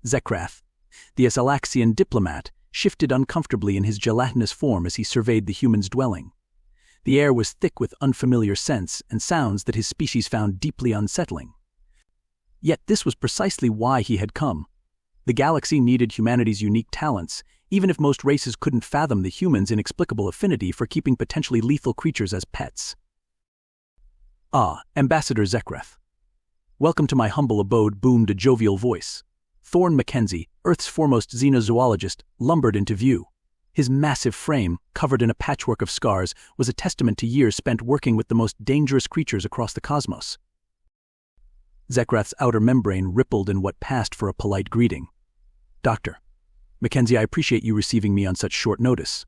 Zekrath, the Asalaxian diplomat, shifted uncomfortably in his gelatinous form as he surveyed the human's dwelling. The air was thick with unfamiliar scents and sounds that his species found deeply unsettling. Yet this was precisely why he had come. The galaxy needed humanity's unique talents, even if most races couldn't fathom the humans' inexplicable affinity for keeping potentially lethal creatures as pets. "Ah, Ambassador Zekrath. Welcome to my humble abode," boomed a jovial voice. Thorne McKenzie, Earth's foremost xenozoologist, lumbered into view. His massive frame, covered in a patchwork of scars, was a testament to years spent working with the most dangerous creatures across the cosmos. Zekrath's outer membrane rippled in what passed for a polite greeting. "Dr. McKenzie, I appreciate you receiving me on such short notice."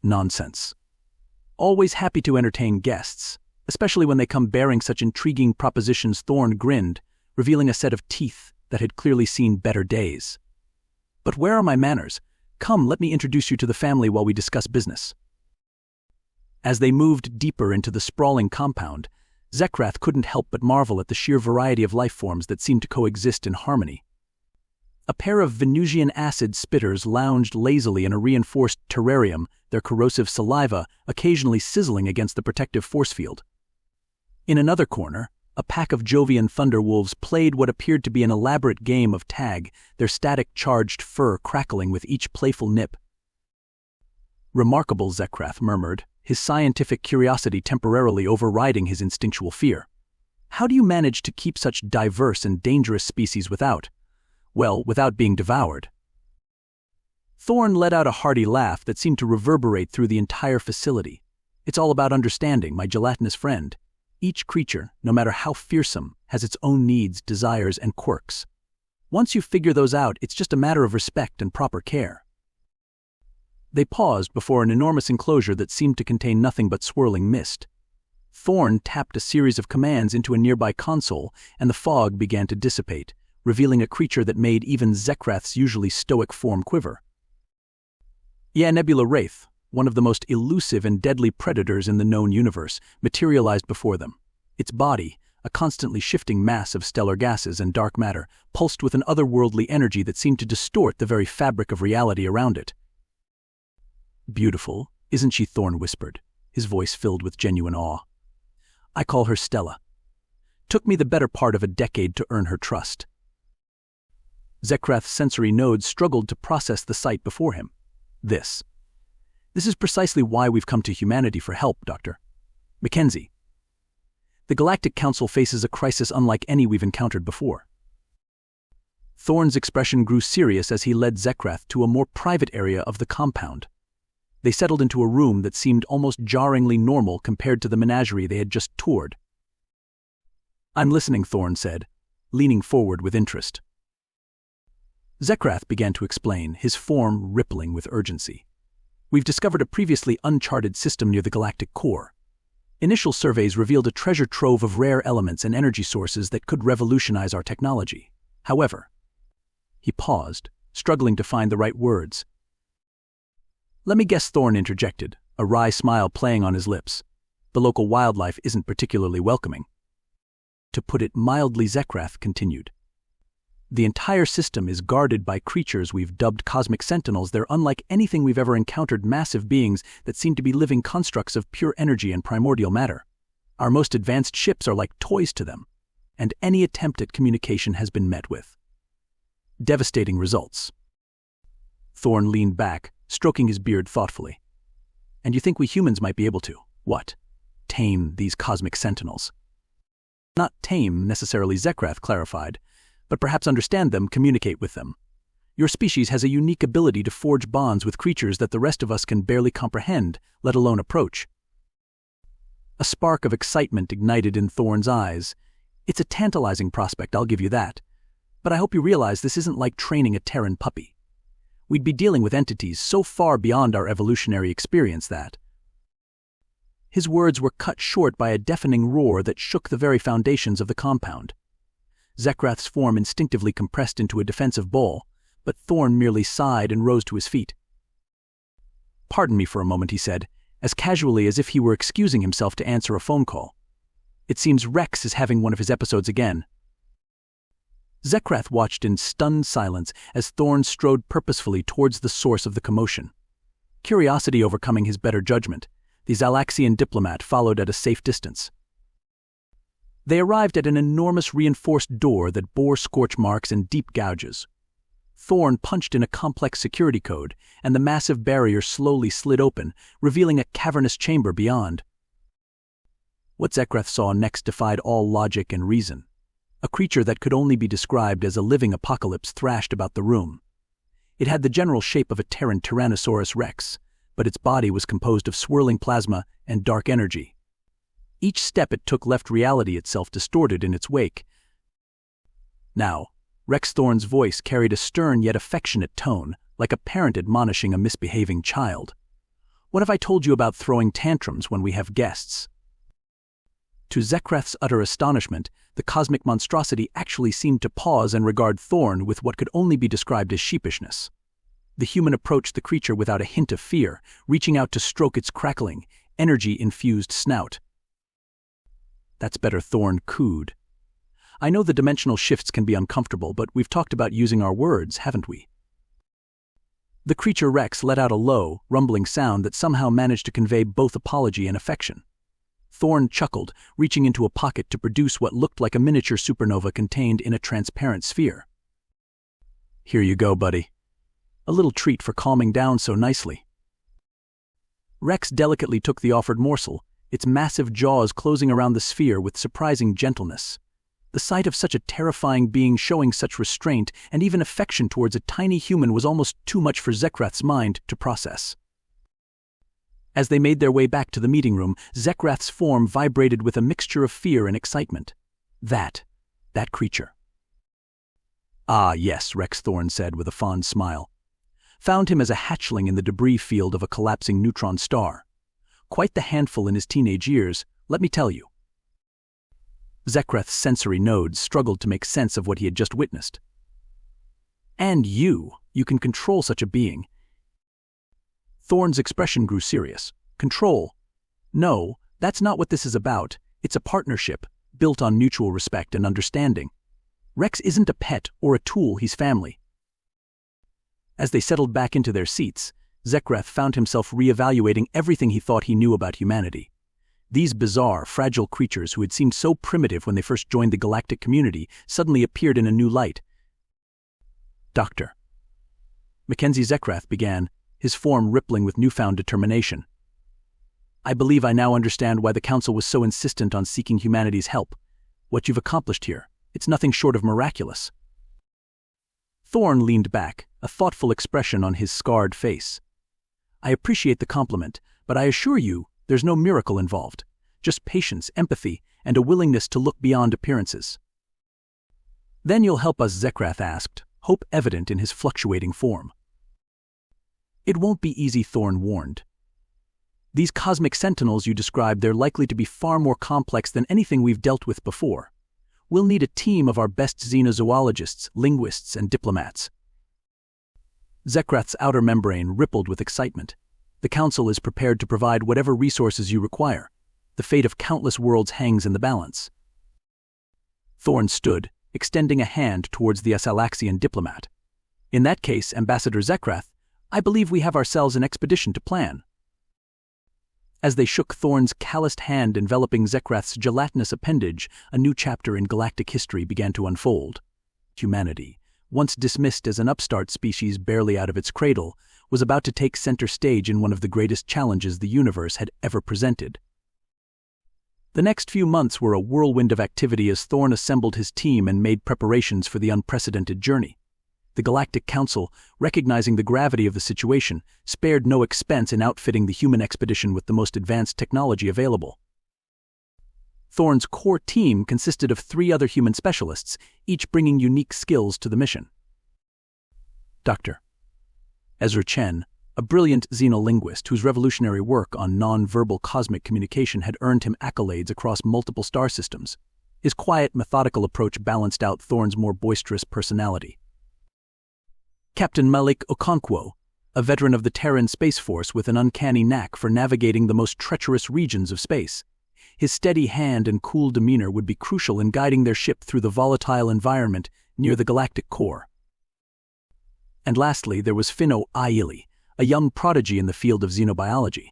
"Nonsense. Always happy to entertain guests, especially when they come bearing such intriguing propositions." Thorne grinned, revealing a set of teeth that had clearly seen better days. "But where are my manners? Come, let me introduce you to the family while we discuss business." As they moved deeper into the sprawling compound, Zekrath couldn't help but marvel at the sheer variety of life forms that seemed to coexist in harmony. A pair of Venusian acid spitters lounged lazily in a reinforced terrarium, their corrosive saliva occasionally sizzling against the protective force field. In another corner, a pack of Jovian thunderwolves played what appeared to be an elaborate game of tag, their static-charged fur crackling with each playful nip. "Remarkable," Zekrath murmured, his scientific curiosity temporarily overriding his instinctual fear. "How do you manage to keep such diverse and dangerous species without being devoured?" Thorne let out a hearty laugh that seemed to reverberate through the entire facility. "It's all about understanding, my gelatinous friend. Each creature, no matter how fearsome, has its own needs, desires, and quirks. Once you figure those out, it's just a matter of respect and proper care." They paused before an enormous enclosure that seemed to contain nothing but swirling mist. Thorne tapped a series of commands into a nearby console, and the fog began to dissipate, revealing a creature that made even Zekrath's usually stoic form quiver. "Yeah, Nebula Wraith, one of the most elusive and deadly predators in the known universe, materialized before them. Its body, a constantly shifting mass of stellar gases and dark matter, pulsed with an otherworldly energy that seemed to distort the very fabric of reality around it." "Beautiful, isn't she?" Thorne whispered, his voice filled with genuine awe. "I call her Stella. Took me the better part of a decade to earn her trust." Zekrath's sensory nodes struggled to process the sight before him. This is precisely why we've come to humanity for help, Dr. McKenzie. The Galactic Council faces a crisis unlike any we've encountered before." Thorne's expression grew serious as he led Zekrath to a more private area of the compound. They settled into a room that seemed almost jarringly normal compared to the menagerie they had just toured. "I'm listening," Thorne said, leaning forward with interest. Zekrath began to explain, his form rippling with urgency. "We've discovered a previously uncharted system near the galactic core. Initial surveys revealed a treasure trove of rare elements and energy sources that could revolutionize our technology. However," he paused, struggling to find the right words. "Let me guess," Thorne interjected, a wry smile playing on his lips. "The local wildlife isn't particularly welcoming." "To put it mildly," Zekrath continued, "the entire system is guarded by creatures we've dubbed cosmic sentinels. They're unlike anything we've ever encountered, massive beings that seem to be living constructs of pure energy and primordial matter. Our most advanced ships are like toys to them, and any attempt at communication has been met with devastating results." Thorne leaned back, stroking his beard thoughtfully. "And you think we humans might be able to, tame these cosmic sentinels?" "Not tame, necessarily," Zekrath clarified, "but perhaps understand them, communicate with them. Your species has a unique ability to forge bonds with creatures that the rest of us can barely comprehend, let alone approach." A spark of excitement ignited in Thorne's eyes. "It's a tantalizing prospect, I'll give you that. But I hope you realize this isn't like training a Terran puppy. We'd be dealing with entities so far beyond our evolutionary experience that—" His words were cut short by a deafening roar that shook the very foundations of the compound. Zekrath's form instinctively compressed into a defensive ball, but Thorne merely sighed and rose to his feet. "Pardon me for a moment," he said, as casually as if he were excusing himself to answer a phone call. "It seems Rex is having one of his episodes again." Zekrath watched in stunned silence as Thorne strode purposefully towards the source of the commotion. Curiosity overcoming his better judgment, the Zalaxian diplomat followed at a safe distance. They arrived at an enormous reinforced door that bore scorch marks and deep gouges. Thorne punched in a complex security code, and the massive barrier slowly slid open, revealing a cavernous chamber beyond. What Zekrath saw next defied all logic and reason. A creature that could only be described as a living apocalypse thrashed about the room. It had the general shape of a Terran Tyrannosaurus rex, but its body was composed of swirling plasma and dark energy. Each step it took left reality itself distorted in its wake. Now, Rex Thorne's voice carried a stern yet affectionate tone, like a parent admonishing a misbehaving child. "What have I told you about throwing tantrums when we have guests?" To Zekrath's utter astonishment, the cosmic monstrosity actually seemed to pause and regard Thorne with what could only be described as sheepishness. The human approached the creature without a hint of fear, reaching out to stroke its crackling, energy-infused snout. "That's better," Thorne cooed. "I know the dimensional shifts can be uncomfortable, but we've talked about using our words, haven't we?" The creature Rex let out a low, rumbling sound that somehow managed to convey both apology and affection. Thorne chuckled, reaching into a pocket to produce what looked like a miniature supernova contained in a transparent sphere. "Here you go, buddy. A little treat for calming down so nicely." Rex delicately took the offered morsel, its massive jaws closing around the sphere with surprising gentleness. The sight of such a terrifying being showing such restraint and even affection towards a tiny human was almost too much for Zekrath's mind to process. As they made their way back to the meeting room, Zekrath's form vibrated with a mixture of fear and excitement. That creature. "Ah, yes," Rex Thorne said with a fond smile. "Found him as a hatchling in the debris field of a collapsing neutron star. Quite the handful in his teenage years, let me tell you." Zekrath's sensory nodes struggled to make sense of what he had just witnessed. "And you can control such a being." Thorne's expression grew serious. "Control? No, that's not what this is about. It's a partnership, built on mutual respect and understanding. Rex isn't a pet or a tool, he's family." As they settled back into their seats, Zekrath found himself reevaluating everything he thought he knew about humanity. These bizarre, fragile creatures who had seemed so primitive when they first joined the galactic community suddenly appeared in a new light. "Dr. Mackenzie," Zekrath began, his form rippling with newfound determination. "I believe I now understand why the Council was so insistent on seeking humanity's help. What you've accomplished here, it's nothing short of miraculous." Thorne leaned back, a thoughtful expression on his scarred face. "I appreciate the compliment, but I assure you there's no miracle involved. Just patience, empathy, and a willingness to look beyond appearances." "Then you'll help us?" Zekrath asked, hope evident in his fluctuating form. "It won't be easy," Thorne warned. "These cosmic sentinels you described, they're likely to be far more complex than anything we've dealt with before. We'll need a team of our best xenozoologists, linguists, and diplomats." Zekrath's outer membrane rippled with excitement. "The Council is prepared to provide whatever resources you require. The fate of countless worlds hangs in the balance." Thorne stood, extending a hand towards the Zalaxian diplomat. "In that case, Ambassador Zekrath, I believe we have ourselves an expedition to plan." As they shook Thorne's calloused hand enveloping Zekrath's gelatinous appendage, a new chapter in galactic history began to unfold. Humanity, once dismissed as an upstart species barely out of its cradle, was about to take center stage in one of the greatest challenges the universe had ever presented. The next few months were a whirlwind of activity as Thorne assembled his team and made preparations for the unprecedented journey. The Galactic Council, recognizing the gravity of the situation, spared no expense in outfitting the human expedition with the most advanced technology available. Thorne's core team consisted of 3 other human specialists, each bringing unique skills to the mission. Dr. Ezra Chen, a brilliant xenolinguist whose revolutionary work on non-verbal cosmic communication had earned him accolades across multiple star systems. His quiet, methodical approach balanced out Thorne's more boisterous personality. Captain Malik Okonkwo, a veteran of the Terran Space Force with an uncanny knack for navigating the most treacherous regions of space. His steady hand and cool demeanor would be crucial in guiding their ship through the volatile environment near the galactic core. And lastly, there was Finno Aili, a young prodigy in the field of xenobiology.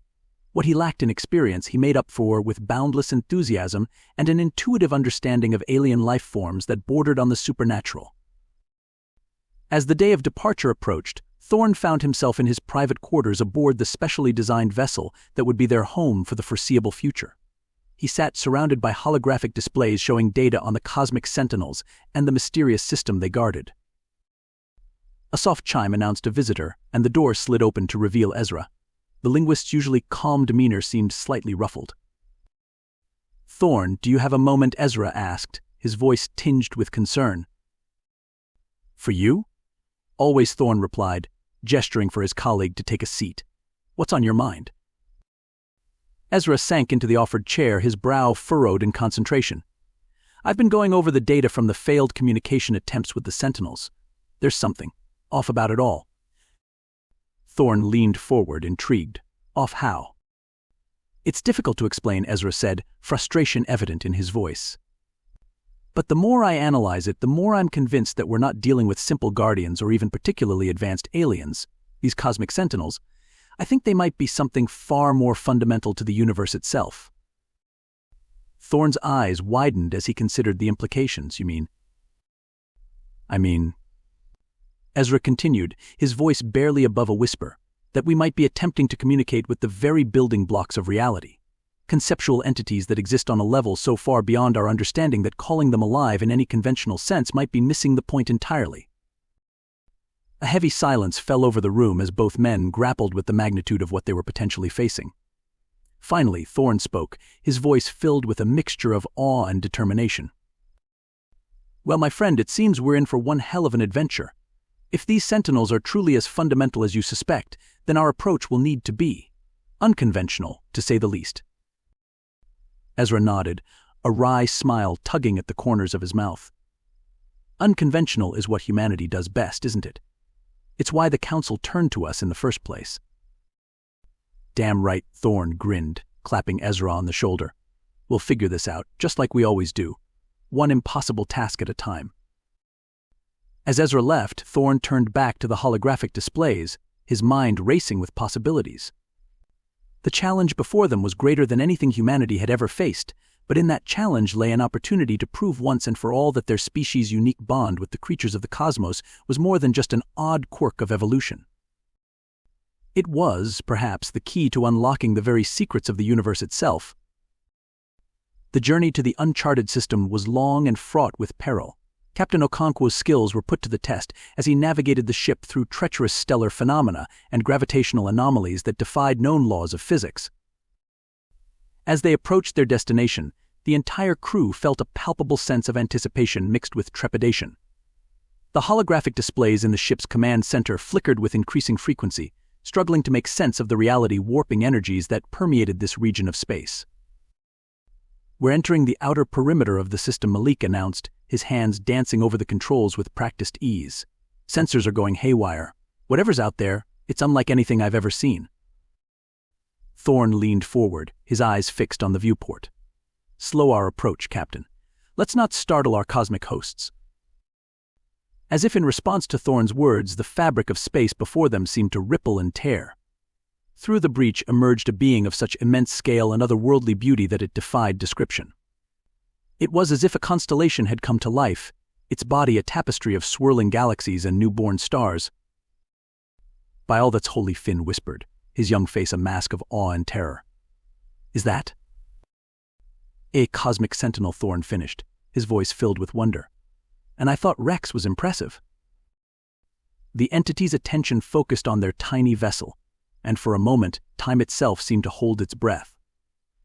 What he lacked in experience he made up for with boundless enthusiasm and an intuitive understanding of alien life forms that bordered on the supernatural. As the day of departure approached, Thorne found himself in his private quarters aboard the specially designed vessel that would be their home for the foreseeable future. He sat surrounded by holographic displays showing data on the cosmic sentinels and the mysterious system they guarded. A soft chime announced a visitor, and the door slid open to reveal Ezra. The linguist's usually calm demeanor seemed slightly ruffled. "Thorne, do you have a moment?" Ezra asked, his voice tinged with concern. "For you?" "Always," Thorne replied, gesturing for his colleague to take a seat. "What's on your mind?" Ezra sank into the offered chair, his brow furrowed in concentration. "I've been going over the data from the failed communication attempts with the Sentinels. There's something off about it all." Thorne leaned forward, intrigued. "Off how?" "It's difficult to explain," Ezra said, frustration evident in his voice. "But the more I analyze it, the more I'm convinced that we're not dealing with simple guardians or even particularly advanced aliens, these cosmic sentinels. I think they might be something far more fundamental to the universe itself." Thorne's eyes widened as he considered the implications. "You mean?" "I mean," Ezra continued, his voice barely above a whisper, "that we might be attempting to communicate with the very building blocks of reality. Conceptual entities that exist on a level so far beyond our understanding that calling them alive in any conventional sense might be missing the point entirely." A heavy silence fell over the room as both men grappled with the magnitude of what they were potentially facing. Finally, Thorne spoke, his voice filled with a mixture of awe and determination. "Well, my friend, it seems we're in for one hell of an adventure. If these sentinels are truly as fundamental as you suspect, then our approach will need to be unconventional, to say the least." Ezra nodded, a wry smile tugging at the corners of his mouth. "Unconventional is what humanity does best, isn't it? It's why the Council turned to us in the first place." "Damn right," Thorne grinned, clapping Ezra on the shoulder. "We'll figure this out, just like we always do. One impossible task at a time." As Ezra left, Thorne turned back to the holographic displays, his mind racing with possibilities. The challenge before them was greater than anything humanity had ever faced, but in that challenge lay an opportunity to prove once and for all that their species' unique bond with the creatures of the cosmos was more than just an odd quirk of evolution. It was, perhaps, the key to unlocking the very secrets of the universe itself. The journey to the uncharted system was long and fraught with peril. Captain Okonkwo's skills were put to the test as he navigated the ship through treacherous stellar phenomena and gravitational anomalies that defied known laws of physics. As they approached their destination, the entire crew felt a palpable sense of anticipation mixed with trepidation. The holographic displays in the ship's command center flickered with increasing frequency, struggling to make sense of the reality-warping energies that permeated this region of space. "We're entering the outer perimeter of the system," Malik announced, his hands dancing over the controls with practiced ease. "Sensors are going haywire. Whatever's out there, it's unlike anything I've ever seen." Thorne leaned forward, his eyes fixed on the viewport. "Slow our approach, Captain. Let's not startle our cosmic hosts." As if in response to Thorne's words, the fabric of space before them seemed to ripple and tear. Through the breach emerged a being of such immense scale and otherworldly beauty that it defied description. It was as if a constellation had come to life, its body a tapestry of swirling galaxies and newborn stars. "By all that's holy," Finn whispered, his young face a mask of awe and terror. "Is that?" "A cosmic sentinel," Thorne finished, his voice filled with wonder. "And I thought Rex was impressive." The entity's attention focused on their tiny vessel, and for a moment, time itself seemed to hold its breath.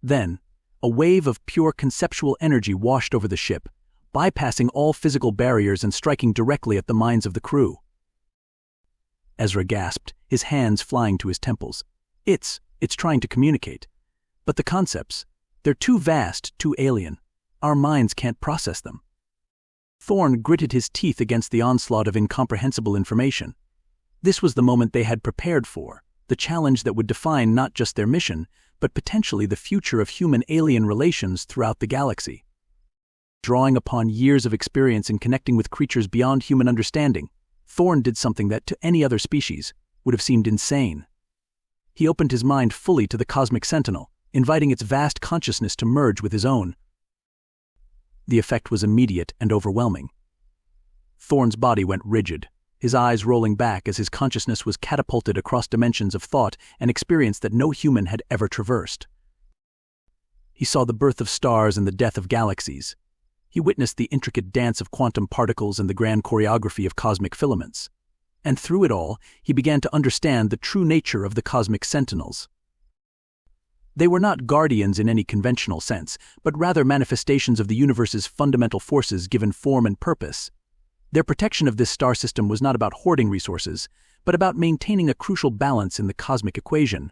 Then, a wave of pure conceptual energy washed over the ship, bypassing all physical barriers and striking directly at the minds of the crew. Ezra gasped, his hands flying to his temples. It's trying to communicate. But the concepts, they're too vast, too alien. Our minds can't process them." Thorne gritted his teeth against the onslaught of incomprehensible information. This was the moment they had prepared for, the challenge that would define not just their mission, but potentially the future of human-alien relations throughout the galaxy. Drawing upon years of experience in connecting with creatures beyond human understanding, Thorne did something that, to any other species, would have seemed insane. He opened his mind fully to the cosmic sentinel, inviting its vast consciousness to merge with his own. The effect was immediate and overwhelming. Thorne's body went rigid, his eyes rolling back as his consciousness was catapulted across dimensions of thought and experience that no human had ever traversed. He saw the birth of stars and the death of galaxies. He witnessed the intricate dance of quantum particles and the grand choreography of cosmic filaments. And through it all, he began to understand the true nature of the cosmic sentinels. They were not guardians in any conventional sense, but rather manifestations of the universe's fundamental forces given form and purpose. Their protection of this star system was not about hoarding resources, but about maintaining a crucial balance in the cosmic equation.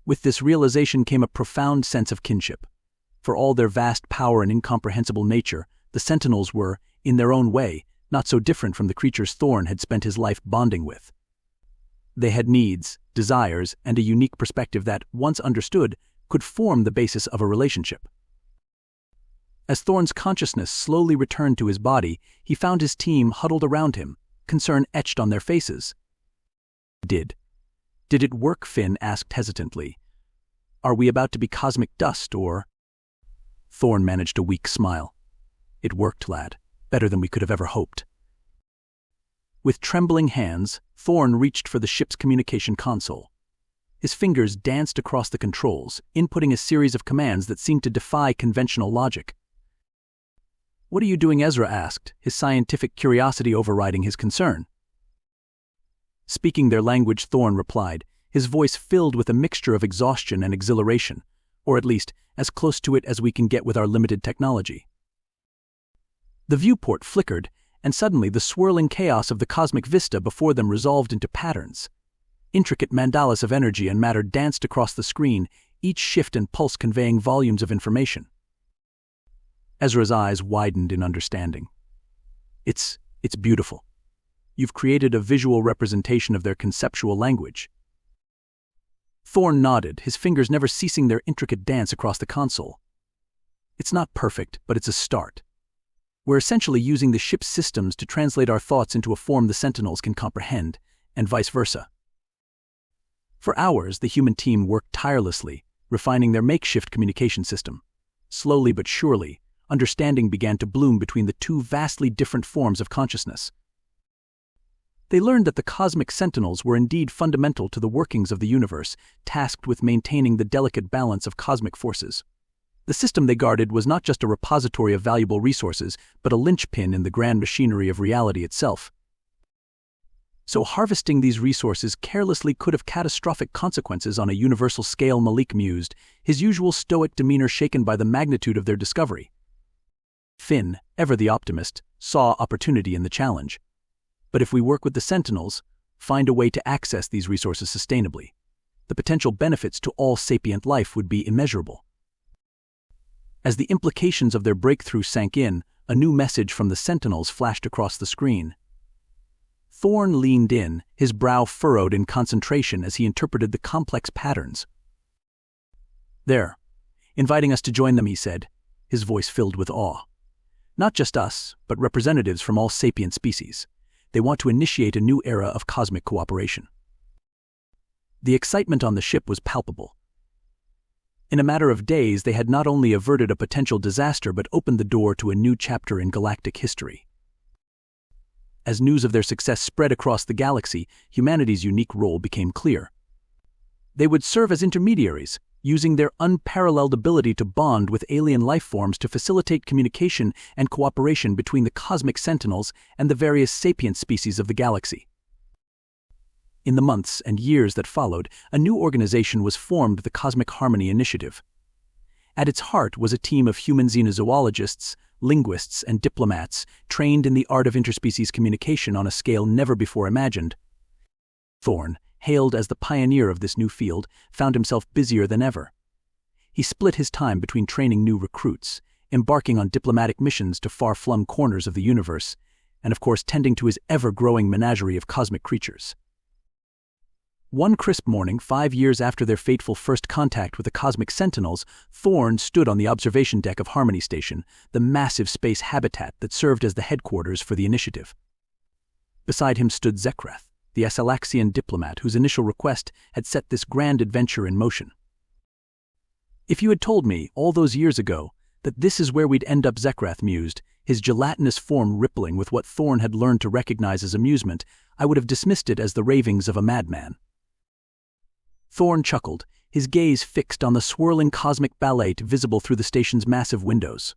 With this realization came a profound sense of kinship. For all their vast power and incomprehensible nature, the Sentinels were, in their own way, not so different from the creatures Thorne had spent his life bonding with. They had needs, desires, and a unique perspective that, once understood, could form the basis of a relationship. As Thorne's consciousness slowly returned to his body, he found his team huddled around him, concern etched on their faces. Did it work? Finn asked hesitantly. Are we about to be cosmic dust, or? Thorne managed a weak smile. It worked, lad. Better than we could have ever hoped. With trembling hands, Thorne reached for the ship's communication console. His fingers danced across the controls, inputting a series of commands that seemed to defy conventional logic. What are you doing? Ezra asked, his scientific curiosity overriding his concern. Speaking their language, Thorne replied, his voice filled with a mixture of exhaustion and exhilaration, or at least as close to it as we can get with our limited technology. The viewport flickered, and suddenly the swirling chaos of the cosmic vista before them resolved into patterns. Intricate mandalas of energy and matter danced across the screen, each shift and pulse conveying volumes of information. Ezra's eyes widened in understanding. It's beautiful. You've created a visual representation of their conceptual language. Thorne nodded, his fingers never ceasing their intricate dance across the console. It's not perfect, but it's a start. We're essentially using the ship's systems to translate our thoughts into a form the Sentinels can comprehend, and vice versa. For hours, the human team worked tirelessly, refining their makeshift communication system. Slowly but surely, understanding began to bloom between the two vastly different forms of consciousness. They learned that the cosmic sentinels were indeed fundamental to the workings of the universe, tasked with maintaining the delicate balance of cosmic forces. The system they guarded was not just a repository of valuable resources, but a linchpin in the grand machinery of reality itself. So harvesting these resources carelessly could have catastrophic consequences on a universal scale, Malik mused, his usual stoic demeanor shaken by the magnitude of their discovery. Finn, ever the optimist, saw opportunity in the challenge. But if we work with the Sentinels, find a way to access these resources sustainably, the potential benefits to all sapient life would be immeasurable. As the implications of their breakthrough sank in, a new message from the Sentinels flashed across the screen. Thorne leaned in, his brow furrowed in concentration as he interpreted the complex patterns. They're inviting us to join them, he said, his voice filled with awe. Not just us, but representatives from all sapient species. They want to initiate a new era of cosmic cooperation. The excitement on the ship was palpable. In a matter of days, they had not only averted a potential disaster but opened the door to a new chapter in galactic history. As news of their success spread across the galaxy, humanity's unique role became clear. They would serve as intermediaries, using their unparalleled ability to bond with alien life forms to facilitate communication and cooperation between the cosmic sentinels and the various sapient species of the galaxy. In the months and years that followed, a new organization was formed, the Cosmic Harmony Initiative. At its heart was a team of human xenozoologists, linguists, and diplomats trained in the art of interspecies communication on a scale never before imagined. Thorne, hailed as the pioneer of this new field, found himself busier than ever. He split his time between training new recruits, embarking on diplomatic missions to far-flung corners of the universe, and of course tending to his ever-growing menagerie of cosmic creatures. One crisp morning, 5 years after their fateful first contact with the cosmic sentinels, Thorne stood on the observation deck of Harmony Station, the massive space habitat that served as the headquarters for the initiative. Beside him stood Zekrath, the Asalaxian diplomat whose initial request had set this grand adventure in motion. "If you had told me, all those years ago, that this is where we'd end up," Zekrath mused, his gelatinous form rippling with what Thorne had learned to recognize as amusement, "I would have dismissed it as the ravings of a madman." Thorne chuckled, his gaze fixed on the swirling cosmic ballet visible through the station's massive windows.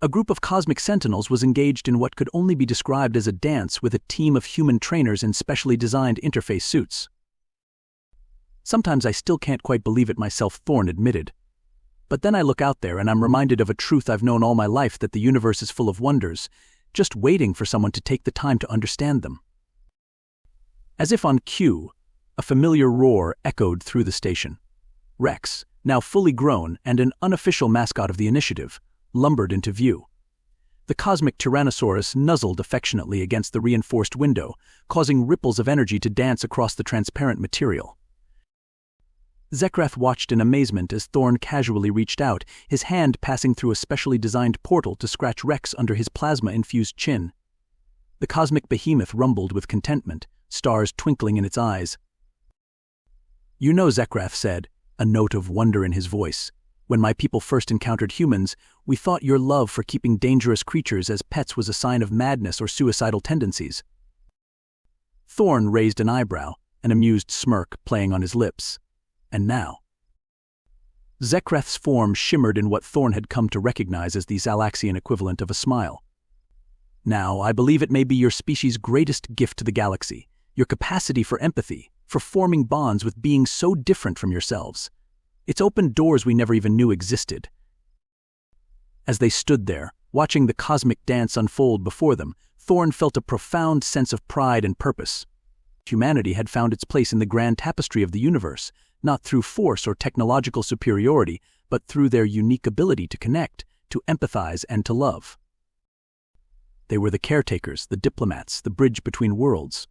A group of cosmic sentinels was engaged in what could only be described as a dance with a team of human trainers in specially designed interface suits. "Sometimes I still can't quite believe it myself," Thorne admitted. "But then I look out there and I'm reminded of a truth I've known all my life, that the universe is full of wonders, just waiting for someone to take the time to understand them." As if on cue, a familiar roar echoed through the station. Rex, now fully grown and an unofficial mascot of the initiative, lumbered into view. The cosmic Tyrannosaurus nuzzled affectionately against the reinforced window, causing ripples of energy to dance across the transparent material. Zekrath watched in amazement as Thorne casually reached out, his hand passing through a specially designed portal to scratch Rex under his plasma-infused chin. The cosmic behemoth rumbled with contentment, stars twinkling in its eyes. "You know," Zekrath said, a note of wonder in his voice, "when my people first encountered humans, we thought your love for keeping dangerous creatures as pets was a sign of madness or suicidal tendencies." Thorne raised an eyebrow, an amused smirk playing on his lips. And now? Zekrath's form shimmered in what Thorne had come to recognize as the Zalaxian equivalent of a smile. "Now, I believe it may be your species' greatest gift to the galaxy, your capacity for empathy, for forming bonds with beings so different from yourselves. It's opened doors we never even knew existed." As they stood there, watching the cosmic dance unfold before them, Thorne felt a profound sense of pride and purpose. Humanity had found its place in the grand tapestry of the universe, not through force or technological superiority, but through their unique ability to connect, to empathize, and to love. They were the caretakers, the diplomats, the bridge between worlds.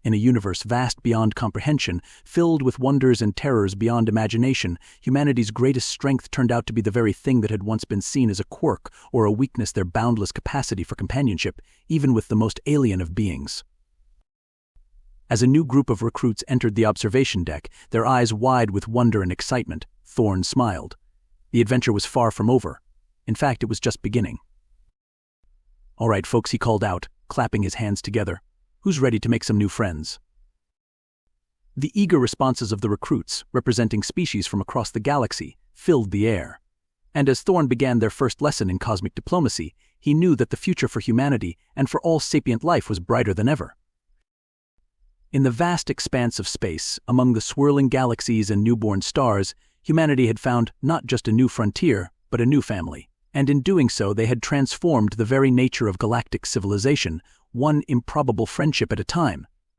In a universe vast beyond comprehension, filled with wonders and terrors beyond imagination, humanity's greatest strength turned out to be the very thing that had once been seen as a quirk or a weakness: their boundless capacity for companionship, even with the most alien of beings. As a new group of recruits entered the observation deck, their eyes wide with wonder and excitement, Thorne smiled. The adventure was far from over. In fact, it was just beginning. "All right, folks," he called out, clapping his hands together. "Who's ready to make some new friends?" The eager responses of the recruits, representing species from across the galaxy, filled the air. And as Thorne began their first lesson in cosmic diplomacy, he knew that the future for humanity and for all sapient life was brighter than ever. In the vast expanse of space, among the swirling galaxies and newborn stars, humanity had found not just a new frontier, but a new family. And in doing so, they had transformed the very nature of galactic civilization, one improbable friendship at a time.